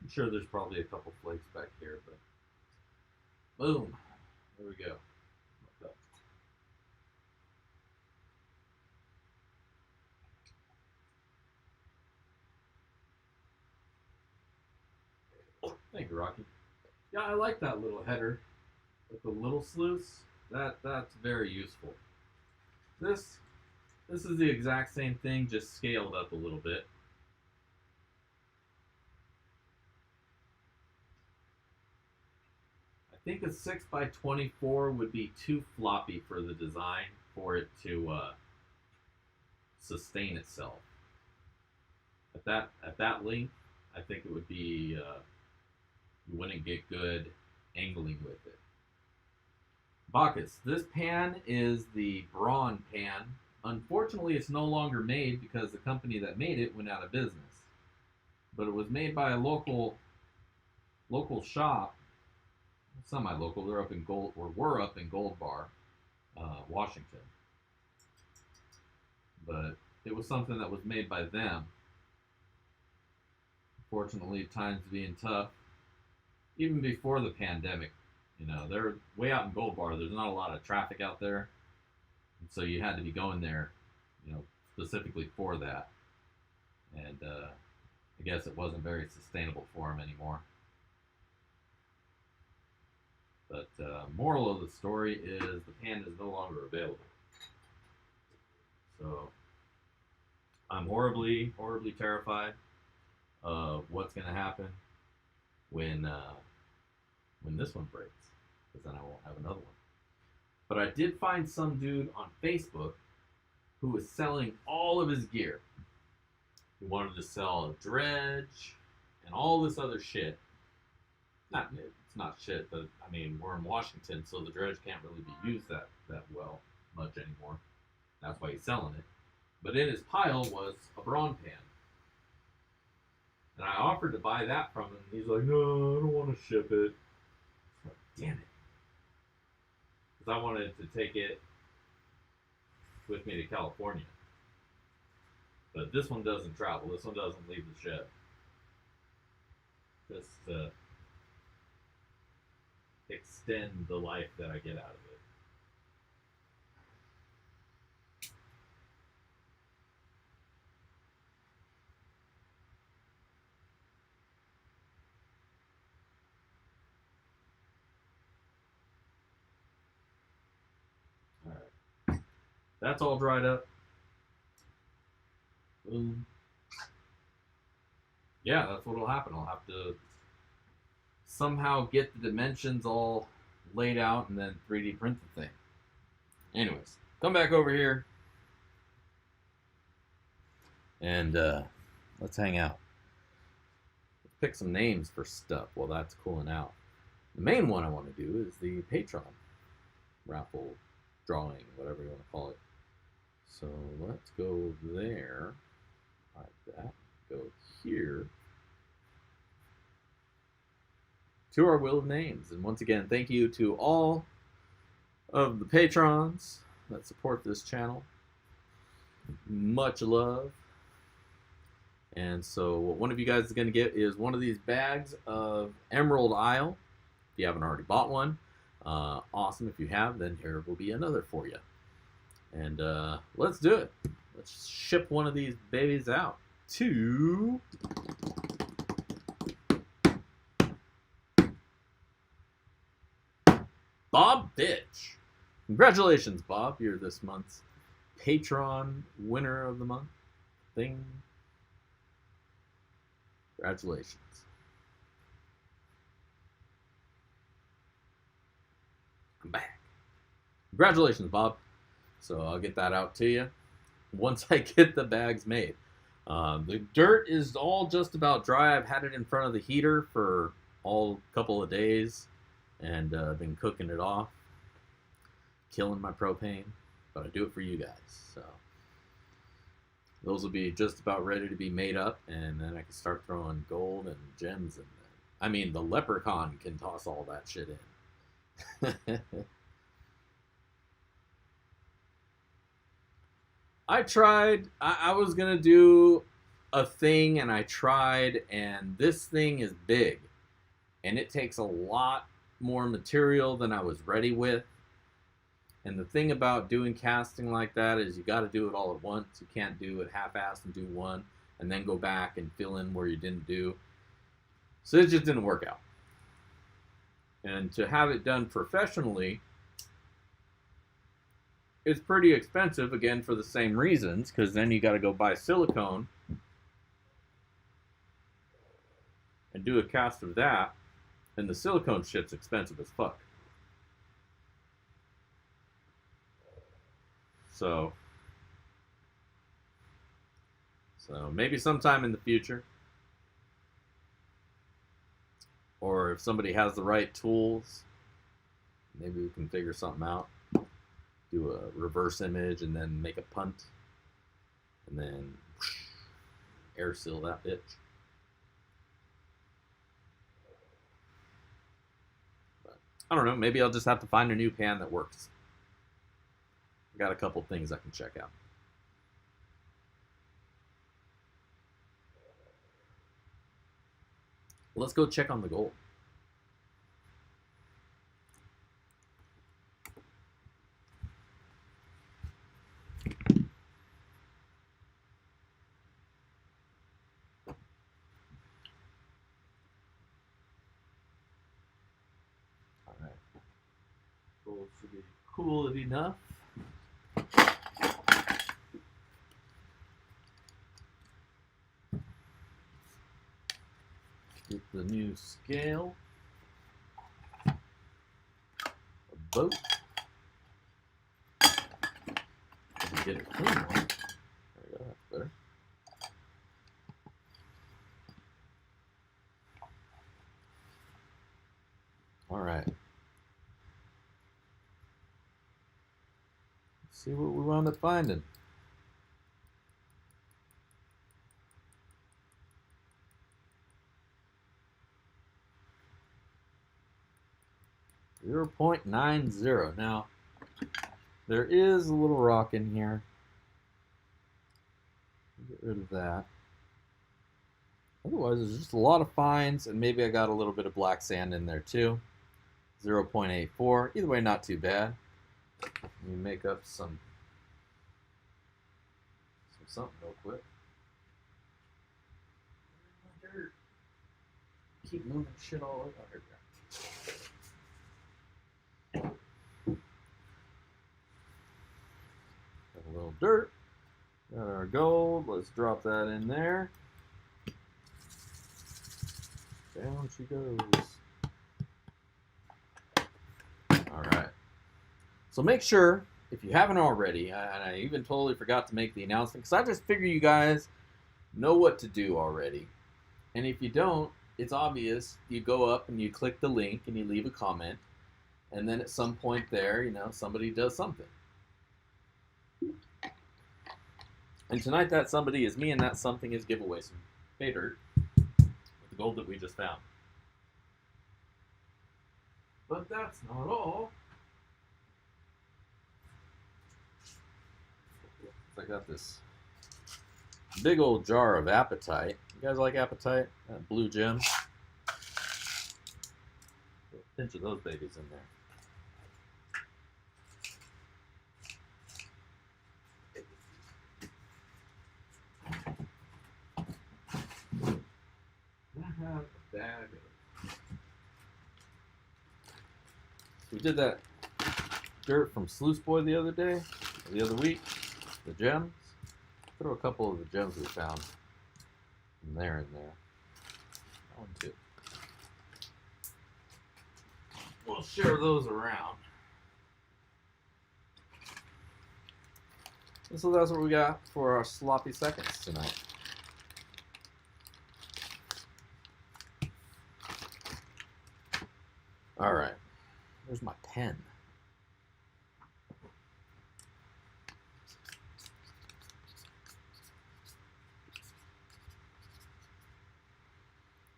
I'm sure there's probably a couple flakes back here, but boom. There we go. Thank you, Rocky. Yeah, I like that little header with the little sluice. That's very useful. This this is the exact same thing, just scaled up a little bit. I think a 6x24 would be too floppy for the design for it to sustain itself. At that length, I think it would be you wouldn't get good angling with it. Bacchus, this pan is the Brawn Pan. Unfortunately, it's no longer made because the company that made it went out of business. But it was made by a local shop, semi-local. They're up in Gold, or were up in Gold Bar, Washington. But it was something that was made by them. Fortunately, times being tough, even before the pandemic, they're way out in Gold Bar. There's not a lot of traffic out there, and so you had to be going there, specifically for that. And I guess it wasn't very sustainable for them anymore. But moral of the story is the pan is no longer available. So I'm horribly, horribly terrified of what's going to happen when this one breaks, because then I won't have another one. But I did find some dude on Facebook who was selling all of his gear. He wanted to sell a dredge and all this other shit. It's not shit, but I mean, we're in Washington, so the dredge can't really be used that well much anymore. That's why he's selling it. But in his pile was a Brawn Pan. And I offered to buy that from him. He's like, no, I don't want to ship it. I'm like, damn it. Because I wanted to take it with me to California. But this one doesn't travel. This one doesn't leave the shed. Just to extend the life that I get out of it. Alright. That's all dried up. Boom. Yeah, that's what'll happen. I'll have to somehow get the dimensions all laid out and then 3D print the thing. Anyways, come back over here and let's hang out. Let's pick some names for stuff while that's cooling out. The main one I want to do is the Patreon raffle drawing, whatever you want to call it. So let's go there, like that, go here, to our wheel of names. And once again, thank you to all of the patrons that support this channel. Much love. And so what one of you guys is going to get is one of these bags of Emerald Isle. If you haven't already bought one, awesome. If you have, then here will be another for you. And let's do it. Let's ship one of these babies out to Bob Bitch. Congratulations, Bob. You're this month's Patron winner of the month thing. Congratulations. I'm back. Congratulations, Bob. So I'll get that out to you once I get the bags made. The dirt is all just about dry. I've had it in front of the heater for a couple of days and been cooking it off, killing my propane, but I do it for you guys. So those will be just about ready to be made up, and then I can start throwing gold and gems in there. I mean, the leprechaun can toss all that shit in. I tried, I was going to do a thing, and I tried, and this thing is big, and it takes a lot more material than I was ready with. And the thing about doing casting like that is you got to do it all at once. You can't do it half-assed and do one, and then go back and fill in where you didn't do. So it just didn't work out. And to have it done professionally, it's pretty expensive, again, for the same reasons, because then you got to go buy silicone and do a cast of that, and the silicone shit's expensive as fuck. So maybe sometime in the future, or if somebody has the right tools, maybe we can figure something out. Do a reverse image and then make a punt, and then whoosh, air seal that bitch. But I don't know, maybe I'll just have to find a new pan that works. I got a couple things I can check out. Let's go check on the gold. Gold should be cool enough. Get the new scale. A boat. get a clean one. There we go, that's better. All right. Let's see what we wound up finding. .90. Now, there is a little rock in here. Get rid of that. Otherwise, there's just a lot of fines, and maybe I got a little bit of black sand in there too. 0.84. Either way, not too bad. You make up some something real quick. Keep moving shit all over. Got a little dirt. Got our gold. Let's drop that in there. Down she goes. All right. So make sure, if you haven't already, and I even totally forgot to make the announcement, because I just figure you guys know what to do already. And if you don't, it's obvious. You go up and you click the link and you leave a comment. And then at some point there, somebody does something. And tonight that somebody is me, and that something is give away some pay dirt with the gold that we just found. But that's not all. I got this big old jar of apatite. You guys like apatite? That blue gem. A pinch of those babies in there. I have a bag of... We did that dirt from Sluice Boy the other day, or the other week. The gems. Throw a couple of the gems we found in there and there. That one too. We'll share those around. And so that's what we got for our sloppy seconds tonight. All right. Where's my pen?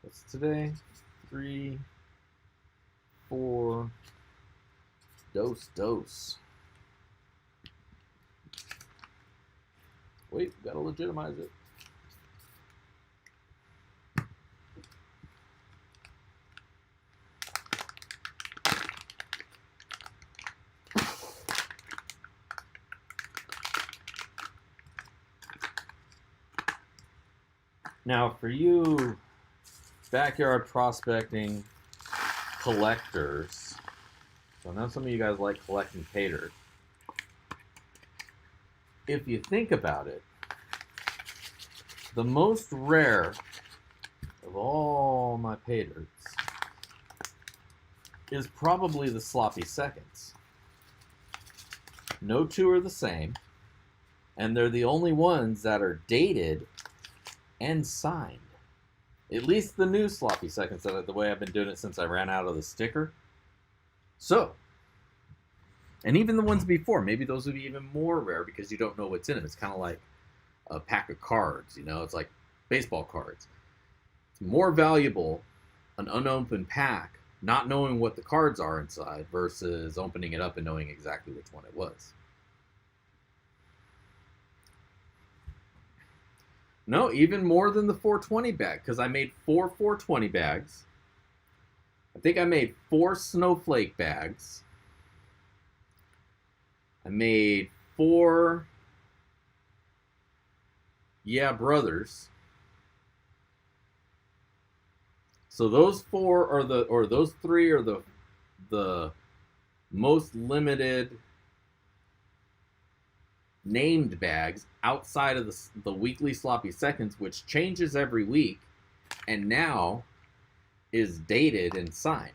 What's today? 3, 4. Dose. Wait, gotta legitimize it. Now, for you backyard prospecting collectors, so I know some of you guys like collecting pay dirt. If you think about it, the most rare of all my pay dirts is probably the sloppy seconds. No two are the same, and they're the only ones that are dated and signed. At least the new sloppy seconds, the way I've been doing it since I ran out of the sticker. So, and even the ones before, maybe those would be even more rare because you don't know what's in them. It's kind of like a pack of cards, it's like baseball cards. It's more valuable, an unopened pack, not knowing what the cards are inside versus opening it up and knowing exactly which one it was. No, even more than the 420 bag, because I made 4 420 bags. I think I made 4 snowflake bags. I made 4 Yeah Brothers. So those 4 are those 3 are the most limited named bags outside of the weekly sloppy seconds, which changes every week and now is dated and signed.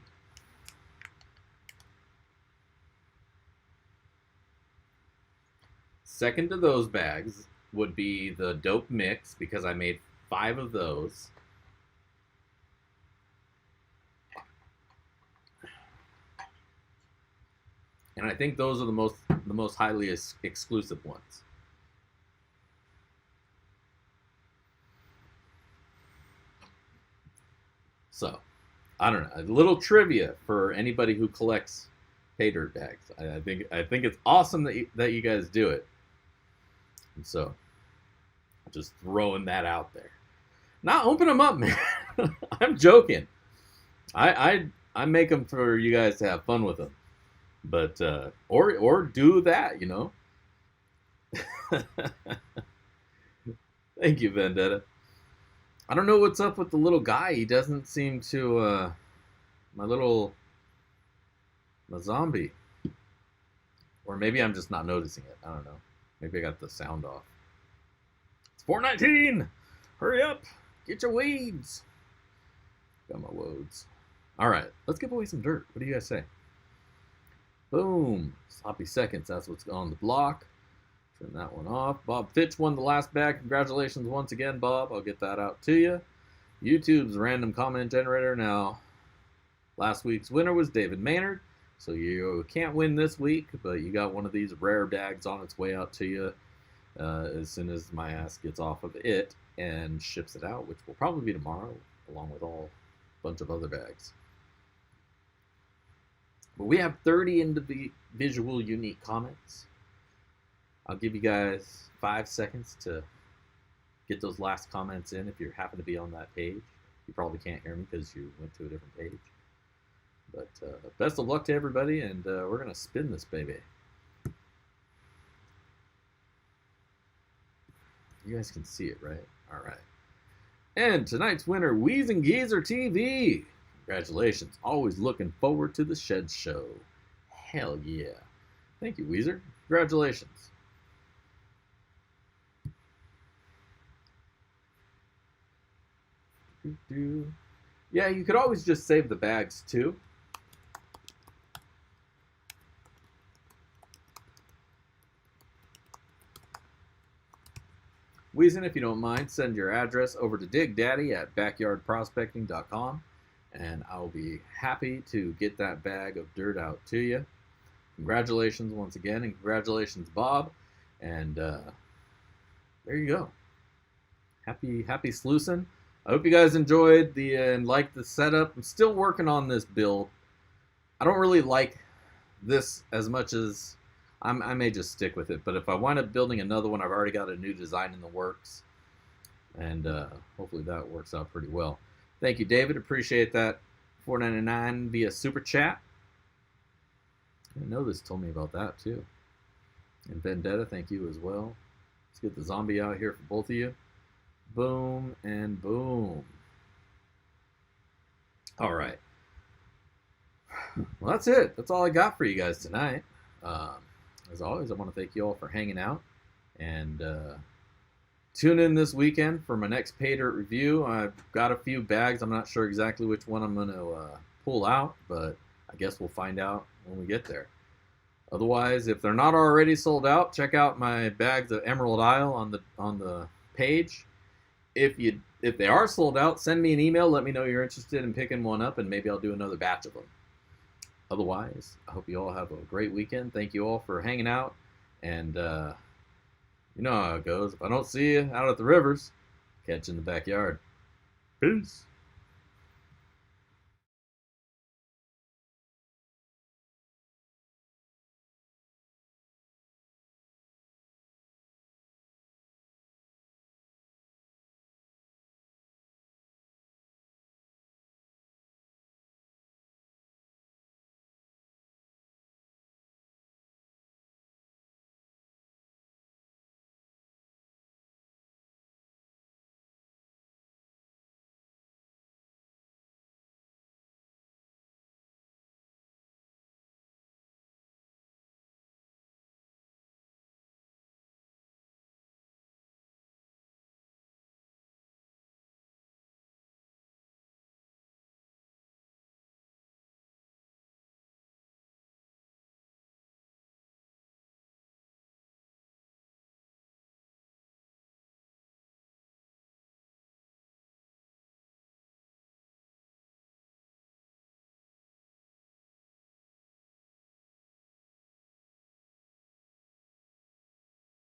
Second to those bags would be the dope mix because I made 5 of those. And I think those are the most highly exclusive ones. So, I don't know. A little trivia for anybody who collects pay dirt bags. I think it's awesome that you guys do it. And so, just throwing that out there. Not open them up, man. I'm joking. I make them for you guys to have fun with them. But or do that, you know. Thank you, Vendetta. I don't know what's up with the little guy. He doesn't seem to my zombie. Or maybe I'm just not noticing it. I don't know. Maybe I got the sound off. It's 419. Hurry up. Get your weeds. Got my woads. All right, let's give away some dirt. What do you guys say? Boom. Sloppy seconds. That's what's on the block. Turn that one off. Bob Fitch won the last bag. Congratulations once again, Bob. I'll get that out to you. YouTube's random comment generator. Now, last week's winner was David Maynard. So you can't win this week, but you got one of these rare bags on its way out to you as soon as my ass gets off of it and ships it out, which will probably be tomorrow, along with a bunch of other bags. But we have 30 individual unique comments. I'll give you guys 5 seconds to get those last comments in if you happen to be on that page. You probably can't hear me because you went to a different page. But best of luck to everybody, and we're going to spin this baby. You guys can see it, right? All right. And tonight's winner, Wheeze and Geezer TV. Congratulations. Always looking forward to the Shed Show. Hell yeah. Thank you, Weezer. Congratulations. Yeah, you could always just save the bags, too. Weezin, if you don't mind, send your address over to digdaddy@backyardprospecting.com, and I'll be happy to get that bag of dirt out to you. Congratulations once again, and congratulations, Bob. And there you go. Happy sluicing. I hope you guys enjoyed and liked the setup. I'm still working on this build. I don't really like this as much as I may just stick with it, but if I wind up building another one, I've already got a new design in the works, and hopefully that works out pretty well. Thank you, David. Appreciate that. $4.99 via Super Chat. I know this told me about that, too. And Vendetta, thank you as well. Let's get the zombie out here for both of you. Boom and boom. All right. Well, that's it. That's all I got for you guys tonight. As always, I want to thank you all for hanging out, and tune in this weekend for my next pay dirt review. I've got a few bags. I'm not sure exactly which one I'm going to pull out, but I guess we'll find out when we get there. Otherwise, if they're not already sold out, check out my bags of Emerald Isle on the page. If they are sold out, send me an email. Let me know you're interested in picking one up, and maybe I'll do another batch of them. Otherwise, I hope you all have a great weekend. Thank you all for hanging out. And you know how it goes. If I don't see you out at the rivers, catch you in the backyard. Peace.